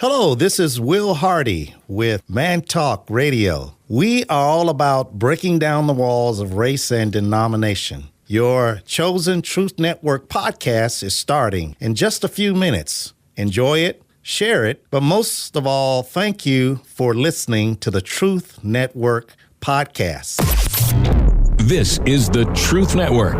Hello, this is Will Hardy with Man Talk Radio. We are all about breaking down the walls of race and denomination. Your chosen Truth Network podcast is starting in just a few minutes. Enjoy it, share it, but most of all, thank you for listening to the Truth Network podcast. This is the Truth Network.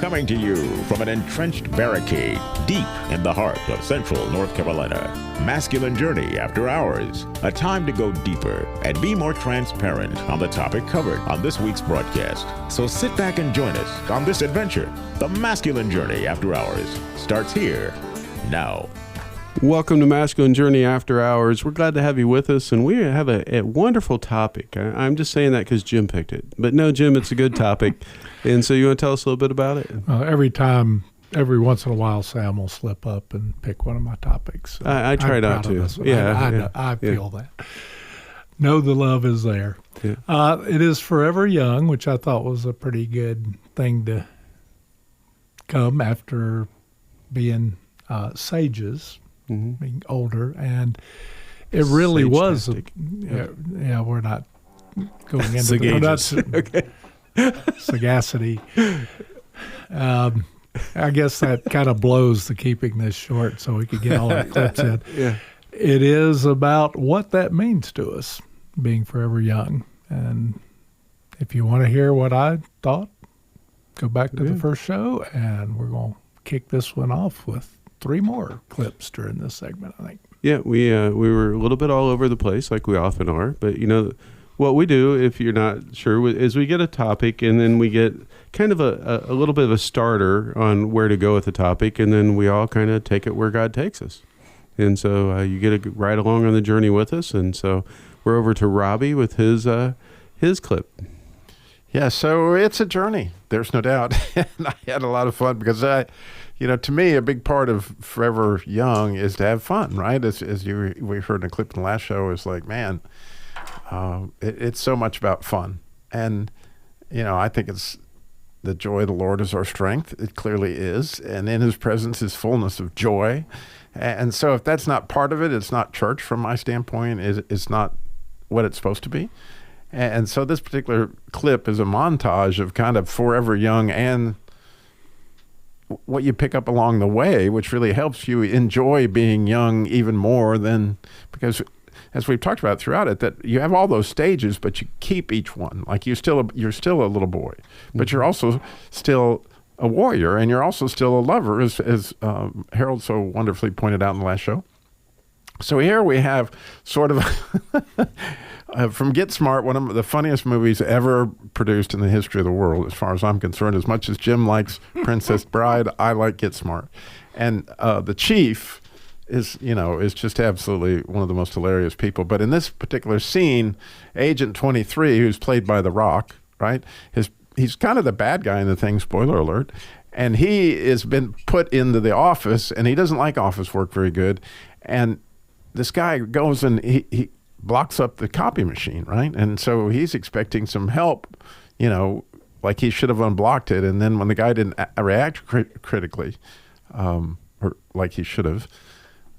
Coming to you from an entrenched barricade deep in the heart of central North Carolina. Masculine Journey After Hours. A time to go deeper and be more transparent on the topic covered on this week's broadcast. So sit back and join us on this adventure. The Masculine Journey After Hours starts here now. Welcome to Masculine Journey After Hours. We're glad to have you with us, and we have a wonderful topic. I'm just saying that because Jim picked it. But no, Jim, it's a good topic. And so you want to tell us a little bit about it? Every once in a while, Sam will slip up and pick one of my topics. So I try not to. I feel that. Know the love is there. Yeah. It is Forever Young, which I thought was a pretty good thing to come after being sages. Mm-hmm. Being older, and it really was. We're not going into the sagacity. I guess that kind of blows the keeping this short, so we could get all our clips in. Yeah. It is about what that means to us, being forever young. And if you want to hear what I thought, go back to the first show, and we're going to kick this one off with 3 more clips during this segment, I think. Yeah, we were a little bit all over the place like we often are, but what we do, if you're not sure, is we get a topic and then we get kind of a little bit of a starter on where to go with the topic, and then we all kind of take it where God takes us. And so you get to ride along on the journey with us, and so we're over to Robbie with his clip. Yeah, so it's a journey. There's no doubt. And I had a lot of fun because to me, a big part of Forever Young is to have fun, right? As we heard in a clip in the last show, is like, man, it's so much about fun. And, I think it's the joy of the Lord is our strength. It clearly is. And in his presence is fullness of joy. And so if that's not part of it, it's not church from my standpoint. It's not what it's supposed to be. And so this particular clip is a montage of kind of Forever Young and what you pick up along the way, which really helps you enjoy being young even more than, because as we've talked about throughout it, that you have all those stages, but you keep each one. Like you're still a little boy, but you're also still a warrior, and you're also still a lover, as Harold so wonderfully pointed out in the last show. So here we have sort of from Get Smart, one of the funniest movies ever produced in the history of the world, as far as I'm concerned. As much as Jim likes Princess Bride, I like Get Smart. And the chief is just absolutely one of the most hilarious people. But in this particular scene, Agent 23, who's played by The Rock, right? He's kind of the bad guy in the thing, spoiler alert. And he has been put into the office, and he doesn't like office work very good. And this guy goes and he blocks up the copy machine, right? And so he's expecting some help, like he should have unblocked it. And then when the guy didn't react critically, or like he should have,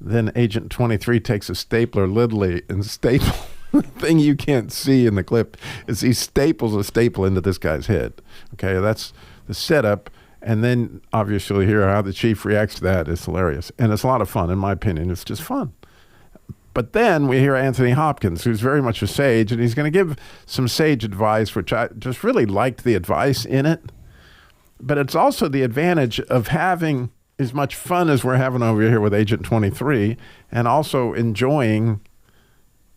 then Agent 23 takes a stapler literally and staples. The thing you can't see in the clip is he staples a staple into this guy's head. Okay, that's the setup. And then obviously you'll hear how the chief reacts to that. It's hilarious. And it's a lot of fun, in my opinion. It's just fun. But then we hear Anthony Hopkins, who's very much a sage, and he's going to give some sage advice, which I just really liked the advice in it. But it's also the advantage of having as much fun as we're having over here with Agent 23, and also enjoying,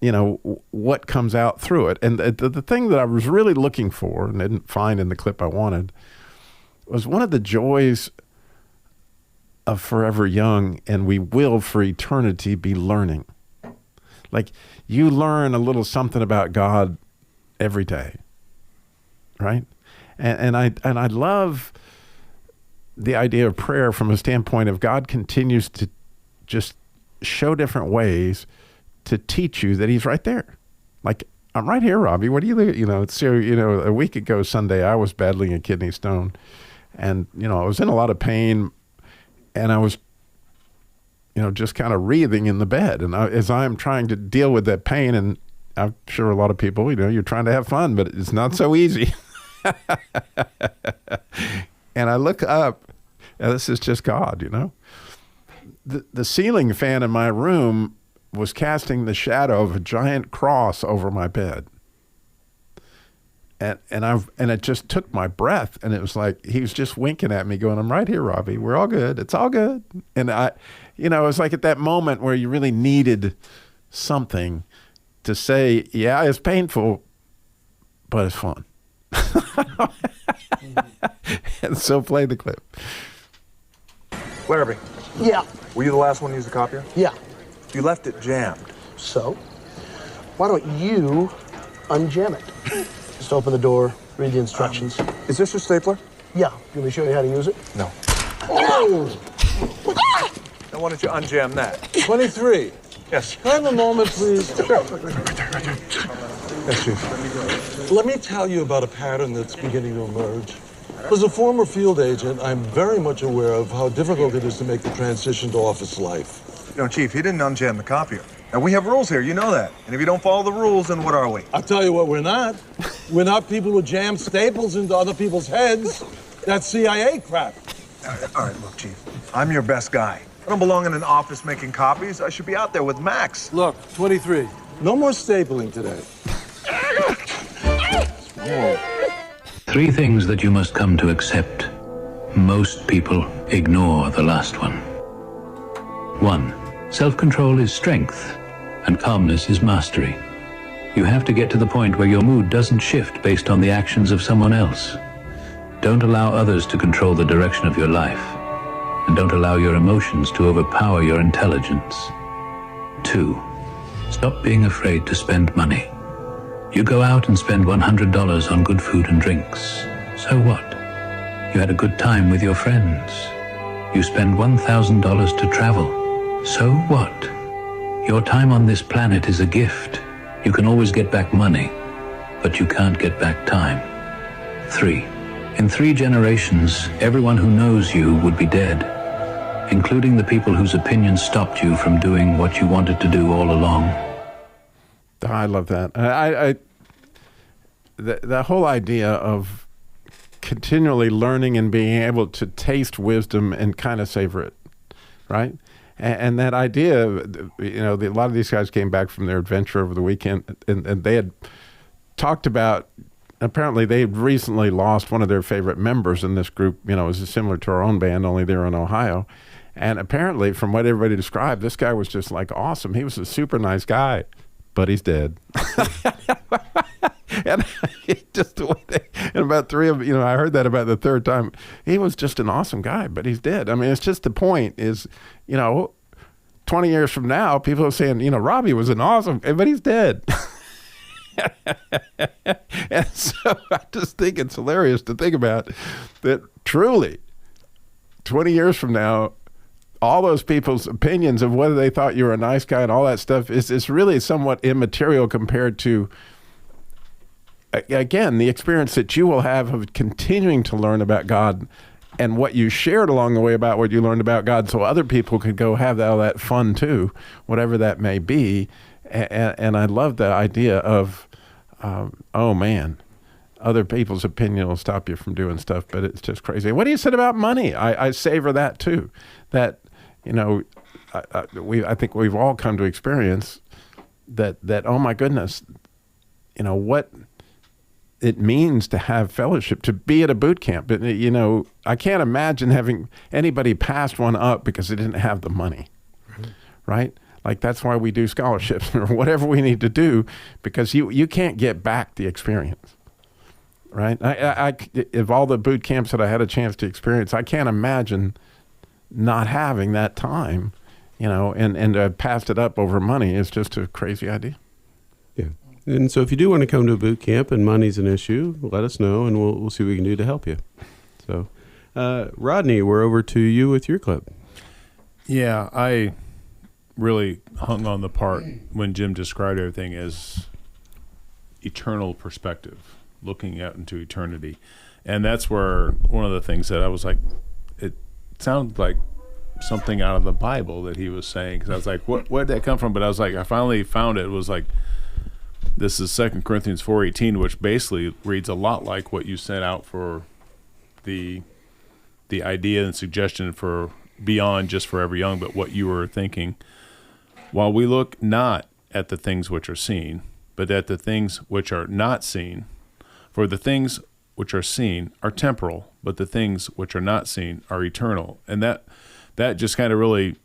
what comes out through it. And the thing that I was really looking for and didn't find in the clip I wanted was one of the joys of Forever Young, and we will for eternity be learning. Like you learn a little something about God every day, right? And I love the idea of prayer from a standpoint of God continues to just show different ways to teach you that he's right there. Like, I'm right here, Robbie. What do you, so, a week ago Sunday, I was battling a kidney stone, and, I was in a lot of pain, and I was just kind of wreathing in the bed. And as I'm trying to deal with that pain, and I'm sure a lot of people, you're trying to have fun, but it's not so easy. And I look up, and this is just God, The ceiling fan in my room was casting the shadow of a giant cross over my bed. And it just took my breath, and it was like he was just winking at me, going, "I'm right here, Robbie. We're all good. It's all good." And it was like at that moment where you really needed something to say, "Yeah, it's painful, but it's fun." And so play the clip. Larrabee, Yeah, were you the last one to use the copier? yeah. You left it jammed. So, why don't you unjam it? Just open the door, read the instructions. Is this your stapler? Yeah, you want me to show you how to use it? No. Oh! Now why don't you unjam that? 23. Yes. Can I have a moment, please? Sure. Yes, Chief. Let me tell you about a pattern that's beginning to emerge. As a former field agent, I'm very much aware of how difficult it is to make the transition to office life. Chief, he didn't unjam the copier. Now, we have rules here, you know that. And if you don't follow the rules, then what are we? I'll tell you what we're not. We're not people who jam staples into other people's heads. That's CIA crap. All right, look, Chief. I'm your best guy. I don't belong in an office making copies. I should be out there with Max. Look, 23. No more stapling today. Three things that you must come to accept. Most people ignore the last one. 1. Self-control is strength, and calmness is mastery. You have to get to the point where your mood doesn't shift based on the actions of someone else. Don't allow others to control the direction of your life, and don't allow your emotions to overpower your intelligence. 2. Stop being afraid to spend money. You go out and spend $100 on good food and drinks. So what? You had a good time with your friends. You spend $1,000 to travel. So what? Your time on this planet is a gift. You can always get back money, but you can't get back time. 3. In 3 generations, everyone who knows you would be dead, including the people whose opinions stopped you from doing what you wanted to do all along. I love that. The whole idea of continually learning and being able to taste wisdom and kind of savor it, right? And that idea, a lot of these guys came back from their adventure over the weekend, and they had talked about, apparently they had recently lost one of their favorite members in this group. It was similar to our own band, only they were in Ohio. And apparently, from what everybody described, this guy was just like awesome. He was a super nice guy, but he's dead. And and about 3 of I heard that about the third time. He was just an awesome guy, but he's dead. I mean, it's just the point is, 20 years from now, people are saying, Robbie was an awesome, but he's dead. And so I just think it's hilarious to think about that. Truly, 20 years from now, all those people's opinions of whether they thought you were a nice guy and all that stuff is really somewhat immaterial compared to, again, the experience that you will have of continuing to learn about God and what you shared along the way about what you learned about God, so other people could go have all that fun too, whatever that may be. And I love the idea of, oh man, other people's opinion will stop you from doing stuff, but it's just crazy. What do you said about money? I savor that too. That, I think we've all come to experience that oh my goodness, what it means to have fellowship, to be at a boot camp. I can't imagine having anybody pass one up because they didn't have the money, right? Like that's why we do scholarships or whatever we need to do, because you can't get back the experience, right? I of all the boot camps that I had a chance to experience, I can't imagine not having that time, and passed it up over money. Is just a crazy idea. Yeah. And so if you do want to come to a boot camp and money's an issue, let us know and we'll see what we can do to help you. So, Rodney, we're over to you with your clip. Yeah, I really hung on the part when Jim described everything as eternal perspective, looking out into eternity. And that's where one of the things that I was like, it sounds like something out of the Bible that he was saying, because I was like, where did that come from? But I was like, I finally found it. It was like, this is 2 Corinthians 4:18, which basically reads a lot like what you sent out for the idea and suggestion for beyond just forever young, but what you were thinking. While we look not at the things which are seen, but at the things which are not seen. For the things which are seen are temporal, but the things which are not seen are eternal. And that just kind of really,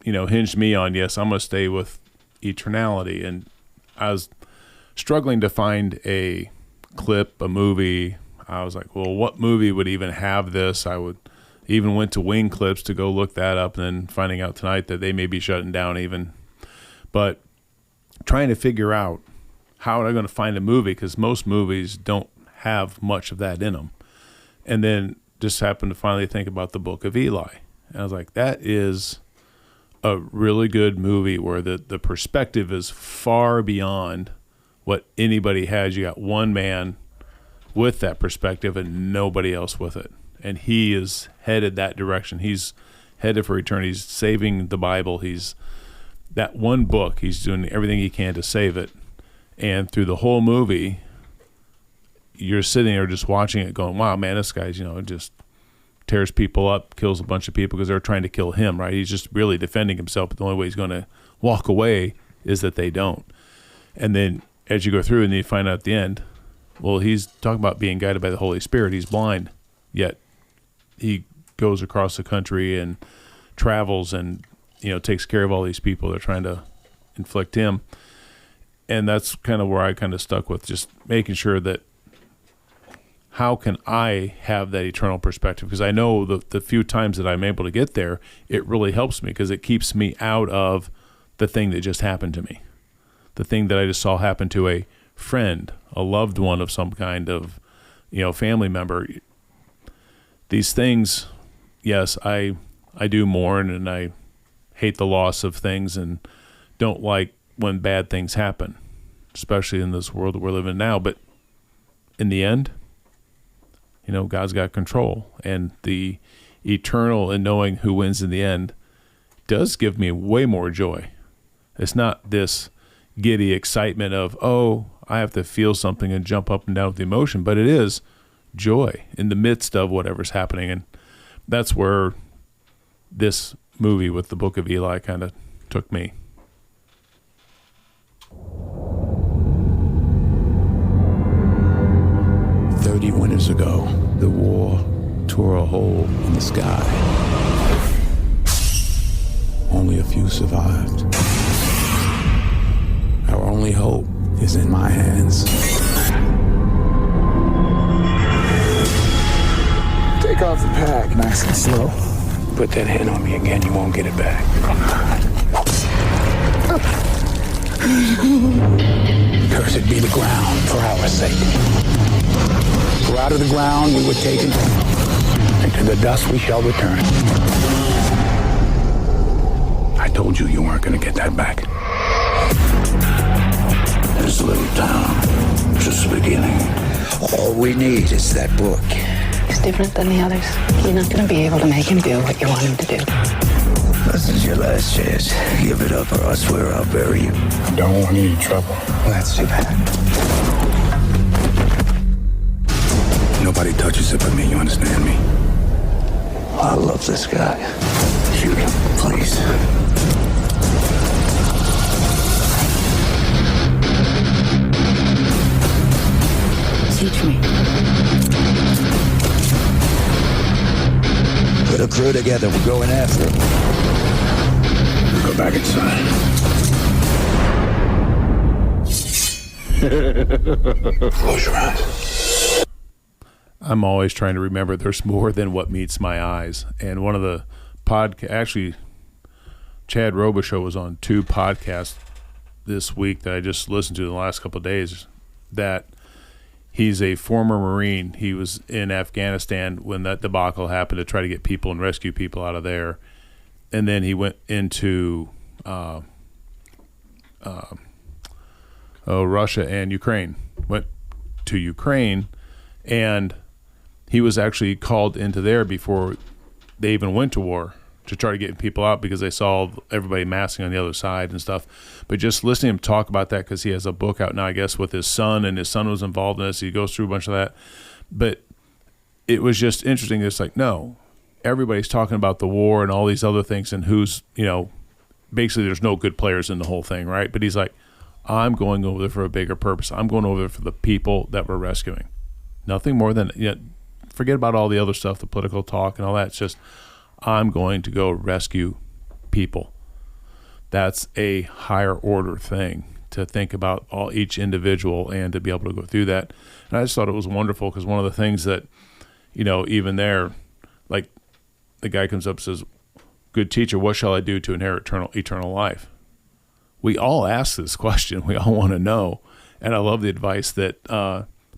hinged me on, yes, I'm going to stay with eternality. And I was struggling to find a clip, a movie. I was like, well, what movie would even have this? I would even went to Wing Clips to go look that up, and then finding out tonight that they may be shutting down even. But trying to figure out how am I going to find a movie, because most movies don't have much of that in them. And then just happened to finally think about the Book of Eli. And I was like, that is a really good movie where the perspective is far beyond what anybody has. You got one man with that perspective and nobody else with it. And he is headed that direction. He's headed for eternity. He's saving the Bible. He's that one book. He's doing everything he can to save it. And through the whole movie, you're sitting there just watching it going, wow, man, this guy's, just tears people up, kills a bunch of people because they're trying to kill him, right? He's just really defending himself, but the only way he's going to walk away is that they don't. And then as you go through and you find out at the end, well, he's talking about being guided by the Holy Spirit. He's blind, yet he goes across the country and travels and, takes care of all these people that are trying to inflict him. And that's kind of where I kind of stuck with just making sure that how can I have that eternal perspective? Because I know the few times that I'm able to get there, it really helps me because it keeps me out of the thing that just happened to me, the thing that I just saw happen to a friend, a loved one of some kind of, family member. These things, yes, I do mourn and I hate the loss of things and don't like when bad things happen, especially in this world that we're living in now. But in the end, God's got control, and the eternal and knowing who wins in the end does give me way more joy. It's not this giddy excitement of, oh, I have to feel something and jump up and down with the emotion, but it is joy in the midst of whatever's happening. And that's where this movie with the Book of Eli kind of took me. Winters ago, the war tore a hole in the sky. Only a few survived. Our only hope is in my hands. Take off the pack, nice and slow. Put that hand on me again, you won't get it back. Cursed be the ground for our sake. For out of the ground we were taken, and to the dust we shall return. I told you you weren't going to get that back. This little town, just the beginning. All we need is that book. He's different than the others. You're not going to be able to make him do what you want him to do. This is your last chance. Give it up or I swear I'll bury you. I don't want any trouble. That's too bad. Nobody touches it but me, you understand me? I love this guy. Shoot him, please. Teach me. Put a crew together, we're going after him. Go back inside. Close your eyes. I'm always trying to remember there's more than what meets my eyes. And one of the actually, Chad Robichaux was on 2 podcasts this week that I just listened to in the last couple of days, that he's a former Marine. He was in Afghanistan when that debacle happened to try to get people and rescue people out of there. And then he went into Russia and Ukraine, went to Ukraine, and he was actually called into there before they even went to war. to try to get people out because they saw everybody massing on the other side and stuff. But just listening to him talk about that, because he has a book out now, I guess, with his son, and his son was involved in this. He goes through a bunch of that. But it was just interesting. It's like, no, everybody's talking about the war and all these other things and who's, basically there's no good players in the whole thing, right? But he's like, I'm going over there for a bigger purpose. I'm going over there for the people that we're rescuing. Nothing more than, forget about all the other stuff, the political talk and all that. It's just, I'm going to go rescue people. That's a higher order thing to think about each individual and to be able to go through that. And I just thought it was wonderful because one of the things that, even there, like the guy comes up and says, good teacher, what shall I do to inherit eternal life? We all ask this question. We all want to know. And I love the advice that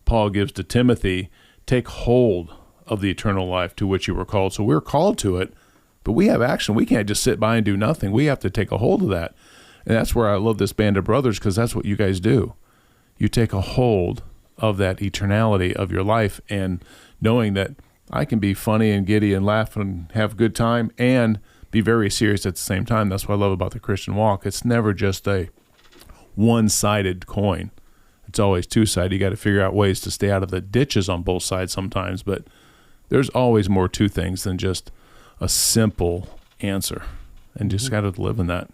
Paul gives to Timothy, take hold of the eternal life to which you were called. So we're called to it, but we have action. We can't just sit by and do nothing. We have to take a hold of that. And that's where I love this band of brothers, because that's what you guys do. You take a hold of that eternality of your life, and knowing that I can be funny and giddy and laugh and have a good time and be very serious at the same time. That's what I love about the Christian walk. It's never just a one-sided coin. It's always two-sided. You got to figure out ways to stay out of the ditches on both sides sometimes, but there's always more to things than just a simple answer, and just got to live in that.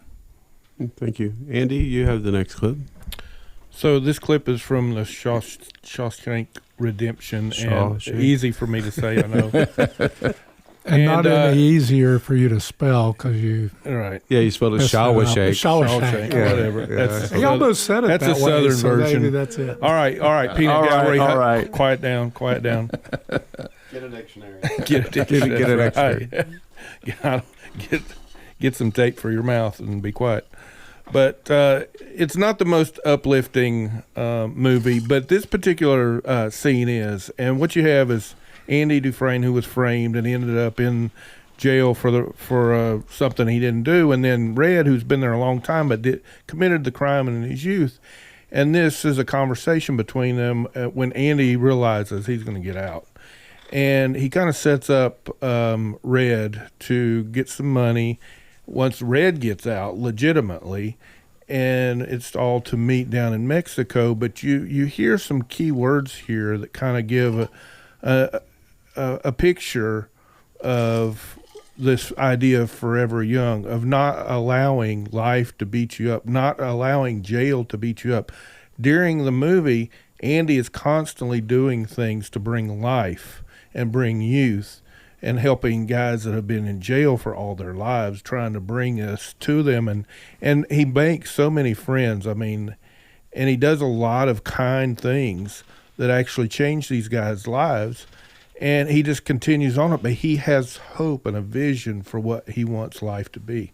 Thank you. Andy, you have the next clip. So this clip is from the Shawshank Redemption, and easy for me to say, I know. And not any easier for you to spell because you... Right. Yeah, you spelled it Shawshank. Shawshank, yeah. whatever. Yeah. He almost said it that's that a way, southern so version. maybe that's it. All right, Peanut Gallery. All right. Quiet down. Get a dictionary. Get a dictionary. Get an dictionary. Get some tape for your mouth and be quiet. But it's not the most uplifting movie, but this particular scene is. And what you have is Andy Dufresne, who was framed and ended up in jail for something he didn't do, and then Red, who's been there a long time but committed the crime in his youth. And this is a conversation between them when Andy realizes he's going to get out. And he kind of sets up Red to get some money once Red gets out legitimately, and it's all to meet down in Mexico. But you hear some key words here that kind of give a picture of this idea of forever young, of not allowing life to beat you up, not allowing jail to beat you up. During the movie, Andy is constantly doing things to bring life and bring youth, and helping guys that have been in jail for all their lives, trying to bring us to them. And he makes so many friends. I mean, and he does a lot of kind things that actually change these guys' lives. And he just continues on it, but he has hope and a vision for what he wants life to be.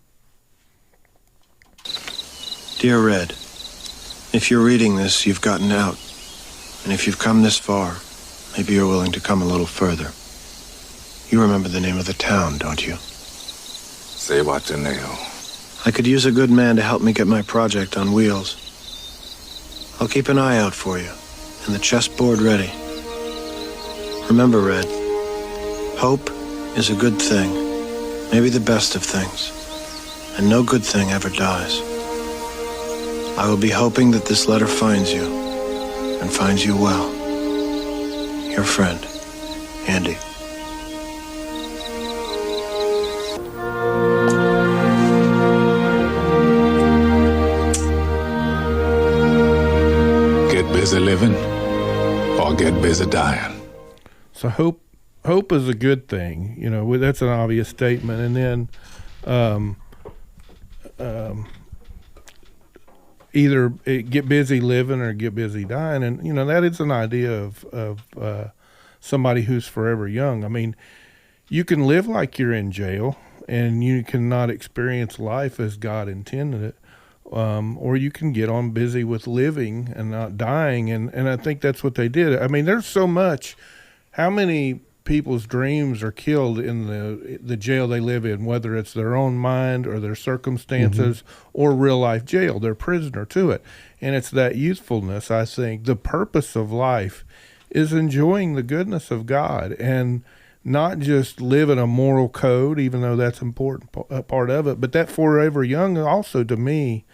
Dear Red, if you're reading this, you've gotten out. And if you've come this far, maybe you're willing to come a little further. You remember the name of the town, don't you? Cebateneo. I could use a good man to help me get my project on wheels. I'll keep an eye out for you, and the chessboard ready. Remember, Red, hope is a good thing, maybe the best of things, and no good thing ever dies. I will be hoping that this letter finds you, and finds you well. Your friend, Andy. Get busy living or get busy dying. So hope is a good thing. You know, that's an obvious statement. And then either get busy living or get busy dying. And, you know, that is an idea of somebody who's forever young. I mean, you can live like you're in jail and you cannot experience life as God intended it. Or you can get on busy with living and not dying. And I think that's what they did. I mean, there's so much. How many people's dreams are killed in the jail they live in, whether it's their own mind or their circumstances or real life jail? They're prisoner to it. And it's that youthfulness, I think. The purpose of life is enjoying the goodness of God. And not just living a moral code, even though that's an important part of it, but that forever young also to me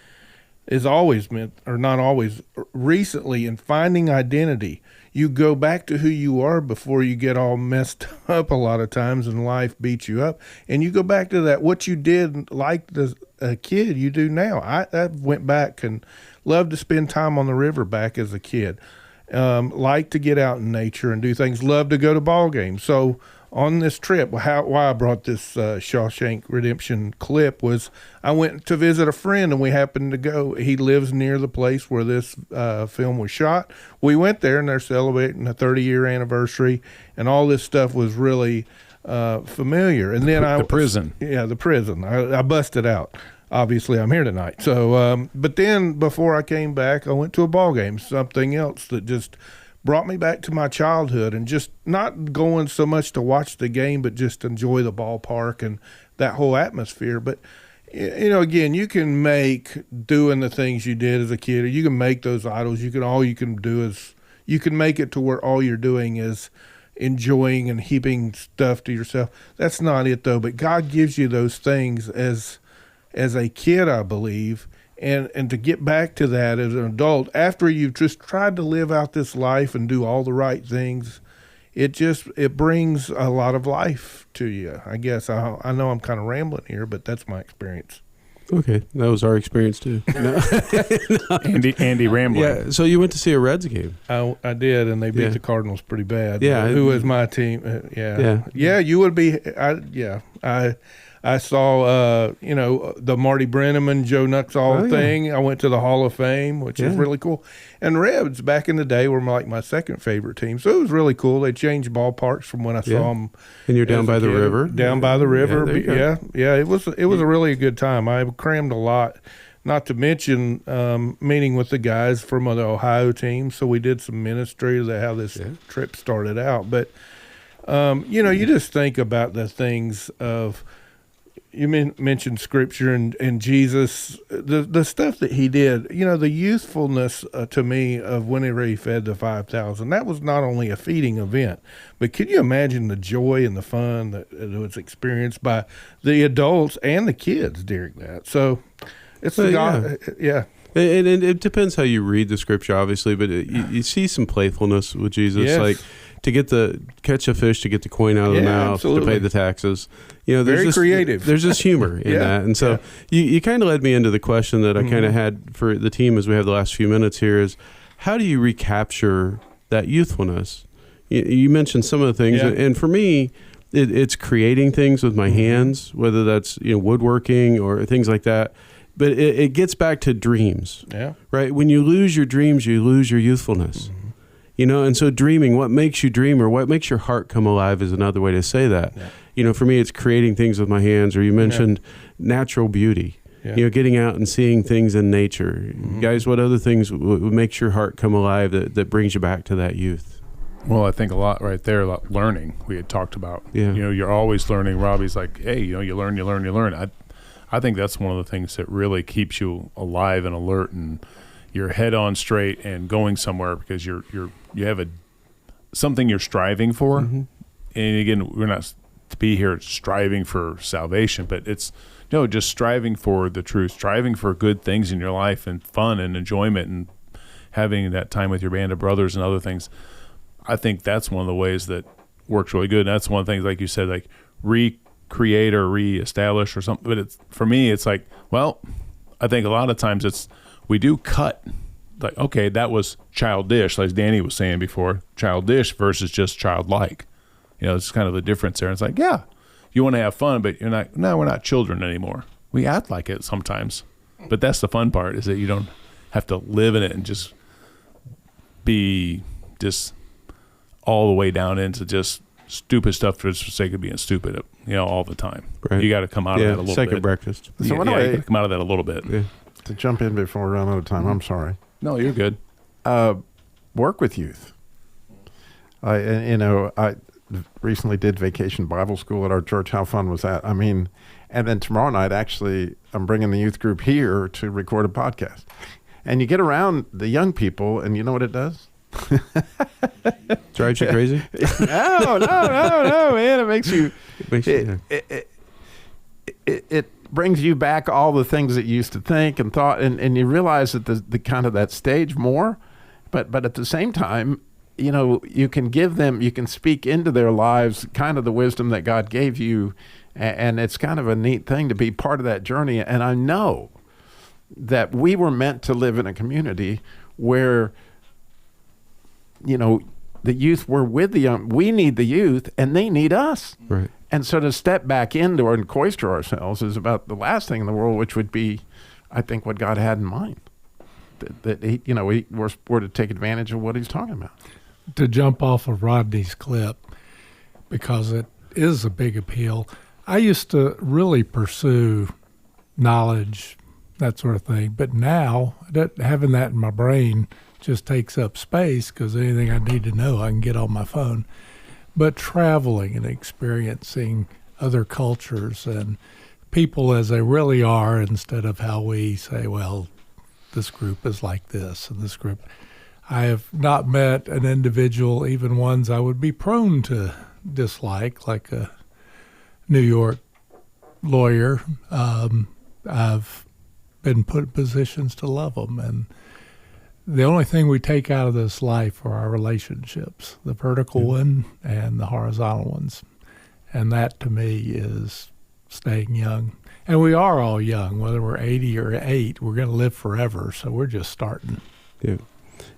is always meant, or not always, recently in finding identity. You go back to who you are before you get all messed up a lot of times and life beats you up. And you go back to that, what you did like as a kid, you do now. I went back and loved to spend time on the river back as a kid. Like to get out in nature and do things, love to go to ball games. So on this trip, why I brought this Shawshank Redemption clip was I went to visit a friend and we happened to go. He lives near the place where this film was shot. We went there and they're celebrating a 30-year anniversary, and all this stuff was really familiar. And then the prison. Yeah, the prison. I busted out. Obviously, I'm here tonight. So, but then before I came back, I went to a ball game, something else that just brought me back to my childhood, and just not going so much to watch the game, but just enjoy the ballpark and that whole atmosphere. But, you know, again, you can make doing the things you did as a kid, or you can make those idols. All you can do is you can make it to where all you're doing is enjoying and heaping stuff to yourself. That's not it, though. But God gives you those things as a kid, I believe. And to get back to that as an adult, after you've just tried to live out this life and do all the right things, it brings a lot of life to you. I guess I know I'm kind of rambling here, but that's my experience. Okay, that was our experience too. No. Andy rambling. Yeah. So you went to see a Reds game? I did, and they beat the Cardinals pretty bad. Yeah. Who was my team? Yeah. You would be. I saw, the Marty Brenneman, Joe Nuxall thing. I went to the Hall of Fame, which is really cool. And Reds back in the day were like my second favorite team. So it was really cool. They changed ballparks from when I saw them. And you're down by the river? Down by the river. Yeah, it was a really good time. I crammed a lot, not to mention meeting with the guys from the Ohio team. So we did some ministry to how this trip started out. But, you just think about the things of – you mentioned Scripture and Jesus, the stuff that he did, the youthfulness to me of whenever he fed the 5,000, that was not only a feeding event, but can you imagine the joy and the fun that was experienced by the adults and the kids during that? So it's And it depends how you read the Scripture, obviously, but you see some playfulness with Jesus, like to catch a fish, to get the coin out of the mouth, to pay the taxes. There's very creative. There's just humor in that. And so you kind of led me into the question that I kind of had for the team as we have the last few minutes here is, how do you recapture that youthfulness? You mentioned some of the things, and for me, it's creating things with my hands, whether that's woodworking or things like that. But it gets back to dreams, right? When you lose your dreams, you lose your youthfulness. And so dreaming, what makes you dream or what makes your heart come alive is another way to say that. For me, it's creating things with my hands, or you mentioned natural beauty, getting out and seeing things in nature. Guys, what other things makes your heart come alive that brings you back to that youth? Well, I think a lot right there, learning we had talked about. You're always learning. Robbie's like, hey, you learn. I think that's one of the things that really keeps you alive and alert and your head on straight and going somewhere, because you have something you're striving for. And again, we're not to be here striving for salvation, but it's just striving for the truth, striving for good things in your life and fun and enjoyment and having that time with your band of brothers and other things. I think that's one of the ways that works really good. And that's one of the things, like you said, like recreate or reestablish or something. But for me, it's like, well, I think a lot of times we do cut, like, okay, that was childish, like Danny was saying before, childish versus just childlike. It's kind of the difference there. It's like, you want to have fun, but we're not children anymore. We act like it sometimes, but that's the fun part, is that you don't have to live in it and just be just all the way down into just stupid stuff for the sake of being stupid, all the time. Right. You got to come out of that a little bit. Second breakfast. So you got to come out of that a little bit. Yeah. To jump in before we run out of time, I'm sorry. No, you're good. Work with youth. I recently did Vacation Bible School at our church. How fun was that? And then tomorrow night, actually, I'm bringing the youth group here to record a podcast. And you get around the young people, and you know what it does? Drives you crazy? No, man. It makes you. It brings you back all the things that you used to think and thought, and you realize that the kind of that stage more, but at the same time, you know, you can speak into their lives kind of the wisdom that God gave you, and it's kind of a neat thing to be part of that journey. And I know that we were meant to live in a community where, you know, the youth were with the young. We need the youth, and they need us. Right. And so to step back into and cloister ourselves is about the last thing in the world, which would be, I think, what God had in mind. That he, you know, we're to take advantage of what he's talking about. To jump off of Rodney's clip, because it is a big appeal, I used to really pursue knowledge, that sort of thing. But now, having that in my brain just takes up space, because anything I need to know, I can get on my phone. But traveling and experiencing other cultures and people as they really are, instead of how we say, well, this group is like this and this group. I have not met an individual, even ones I would be prone to dislike, like a New York lawyer. I've been put in positions to love them. And the only thing we take out of this life are our relationships, the vertical one and the horizontal ones. And that, to me, is staying young. And we are all young, whether we're 80 or 8, we're going to live forever. So we're just starting. Yeah.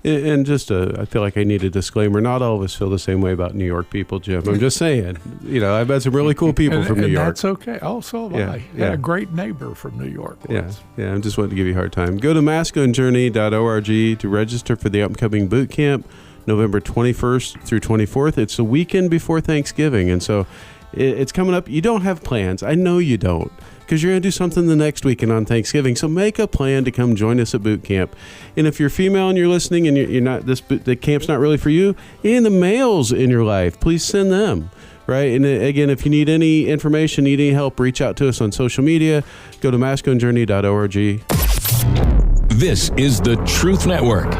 And just I feel like I need a disclaimer. Not all of us feel the same way about New York people, Jim. I'm just saying. You know, I've met some really cool people from New York. That's okay. Oh, so have I. Had a great neighbor from New York once. Yeah. I just wanted to give you a hard time. Go to masculinejourney.org to register for the upcoming boot camp, November 21st through 24th. It's the weekend before Thanksgiving, and so it's coming up. You don't have plans. I know you don't, because you're going to do something the next weekend on Thanksgiving. So make a plan to come join us at boot camp. And if you're female and you're listening and you're not, the camp's not really for you, and the males in your life, please send them, right? And again, if you need any information, need any help, reach out to us on social media. Go to masculinejourney.org. This is the Truth Network.